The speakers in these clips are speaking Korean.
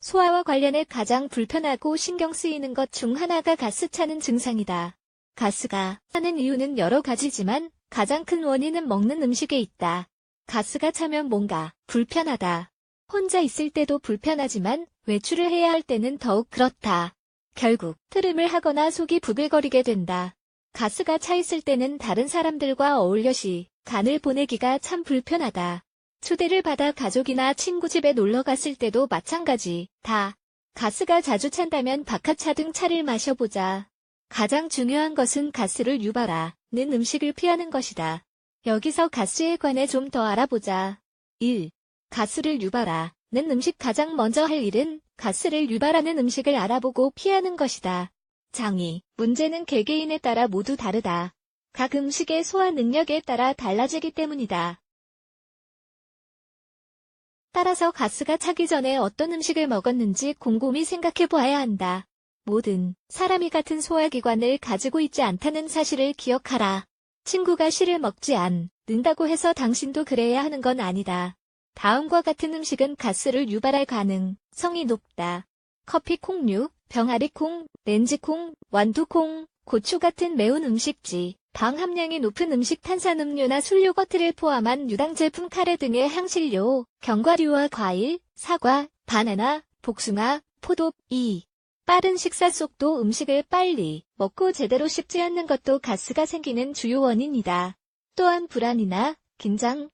소화와 관련해 가장 불편하고 신경 쓰이는 것 중 하나가 가스 차는 증상이다. 가스가 차는 이유는 여러 가지지만 가장 큰 원인은 먹는 음식에 있다. 가스가 차면 뭔가 불편하다. 혼자 있을 때도 불편하지만 외출을 해야 할 때는 더욱 그렇다. 결국 트름을 하거나 속이 부글거리게 된다. 가스가 차 있을 때는 다른 사람들과 어울려 시간을 보내기가 참 불편하다. 초대를 받아 가족이나 친구 집에 놀러 갔을 때도 마찬가지다. 가스가 자주 찬다면 박하차 등 차를 마셔보자. 가장 중요한 것은 가스를 유발하는 음식을 피하는 것이다. 여기서 가스에 관해 좀 더 알아보자. 1. 가스를 유발하는 음식. 가장 먼저 할 일은 가스를 유발하는 음식을 알아보고 피하는 것이다. 장이 문제는 개개인에 따라 모두 다르다. 각 음식의 소화 능력에 따라 달라지기 때문이다. 따라서 가스가 차기 전에 어떤 음식을 먹었는지 곰곰이 생각해 보아야 한다. 모든 사람이 같은 소화기관을 가지고 있지 않다는 사실을 기억하라. 친구가 실을 먹지 않는다고 해서 당신도 그래야 하는 건 아니다. 다음과 같은 음식은 가스를 유발할 가능성이 높다. 커피, 콩류, 병아리콩, 렌즈콩, 완두콩, 고추 같은 매운 음식지, 당 함량이 높은 음식, 탄산음료나 술, 요거트를 포함한 유당 제품, 카레 등의 향신료, 견과류와 과일, 사과, 바나나, 복숭아, 포도. 2. 빠른 식사 속도. 음식을 빨리 먹고 제대로 씹지 않는 것도 가스가 생기는 주요 원인이다. 또한 불안이나 긴장,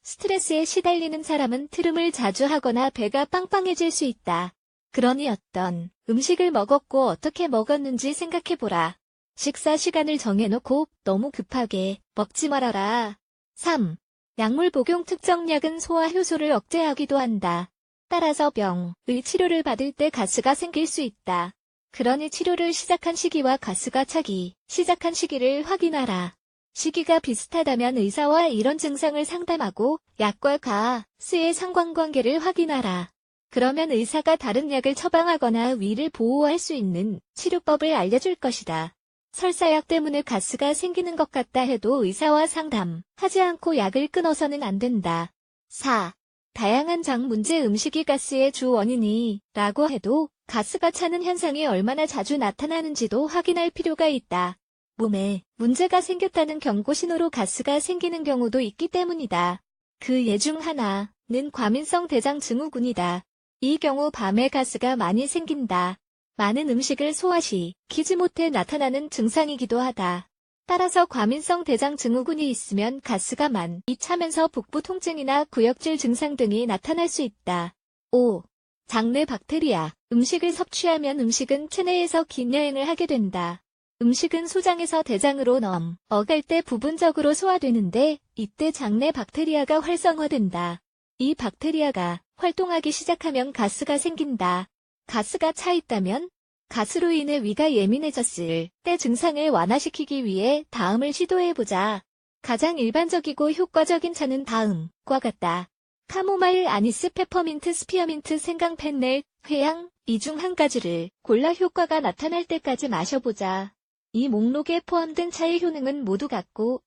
스트레스에 시달리는 사람은 트름을 자주 하거나 배가 빵빵해질 수 있다. 그러니 어떤 음식을 먹었고 어떻게 먹었는지 생각해보라. 식사 시간을 정해놓고 너무 급하게 먹지 말아라. 3. 약물 복용. 특정 약은 소화 효소를 억제하기도 한다. 따라서 병의 치료를 받을 때 가스가 생길 수 있다. 그러니 치료를 시작한 시기와 가스가 차기 시작한 시기를 확인하라. 시기가 비슷하다면 의사와 이런 증상을 상담하고 약과 가스의 상관관계를 확인하라. 그러면 의사가 다른 약을 처방하거나 위를 보호할 수 있는 치료법을 알려줄 것이다. 설사약 때문에 가스가 생기는 것 같다 해도 의사와 상담하지 않고 약을 끊어서는 안 된다. 4. 다양한 장 문제. 음식이 가스의 주 원인이라고 해도 가스가 차는 현상이 얼마나 자주 나타나는지도 확인할 필요가 있다. 몸에 문제가 생겼다는 경고 신호로 가스가 생기는 경우도 있기 때문이다. 그 예 중 하나는 과민성 대장 증후군이다. 이 경우 밤에 가스가 많이 생긴다. 많은 음식을 소화시키지 못해 나타나는 증상이기도 하다. 따라서 과민성 대장 증후군이 있으면 가스가 많이 차면서 복부 통증이나 구역질 증상 등이 나타날 수 있다. 5. 장내 박테리아. 음식을 섭취하면 음식은 체내에서 긴 여행을 하게 된다. 음식은 소장에서 대장으로 넘어갈 때 부분적으로 소화되는데 이때 장내 박테리아가 활성화된다. 이 박테리아가 활동하기 시작하면 가스가 생긴다. 가스가 차 있다면 가스로 인해 위가 예민해졌을 때 증상을 완화시키기 위해 다음을 시도해보자. 가장 일반적이고 효과적인 차는 다음과 같다. 카모마일, 아니스, 페퍼민트, 스피어민트, 생강, 펜넬, 회향, 이 중 한 가지를 골라 효과가 나타날 때까지 마셔보자. 이 목록에 포함된 차의 효능은 모두 같고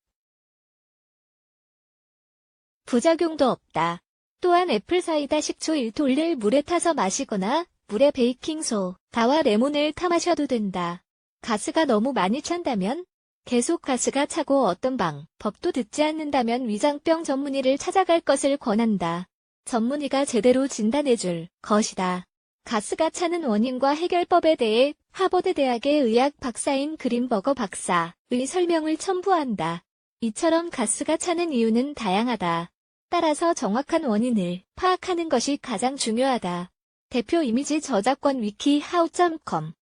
부작용도 없다. 또한 애플사이다, 식초 1토를 물에 타서 마시거나 물에 베이킹소다와 레몬을 타 마셔도 된다. 가스가 너무 많이 찬다면, 계속 가스가 차고 어떤 방법도 듣지 않는다면 위장병 전문의를 찾아갈 것을 권한다. 전문의가 제대로 진단해줄 것이다. 가스가 차는 원인과 해결법에 대해 하버드 대학의 의학 박사인 그린버거 박사의 설명을 첨부한다. 이처럼 가스가 차는 이유는 다양하다. 따라서 정확한 원인을 파악하는 것이 가장 중요하다. 대표 이미지 저작권 위키하우.com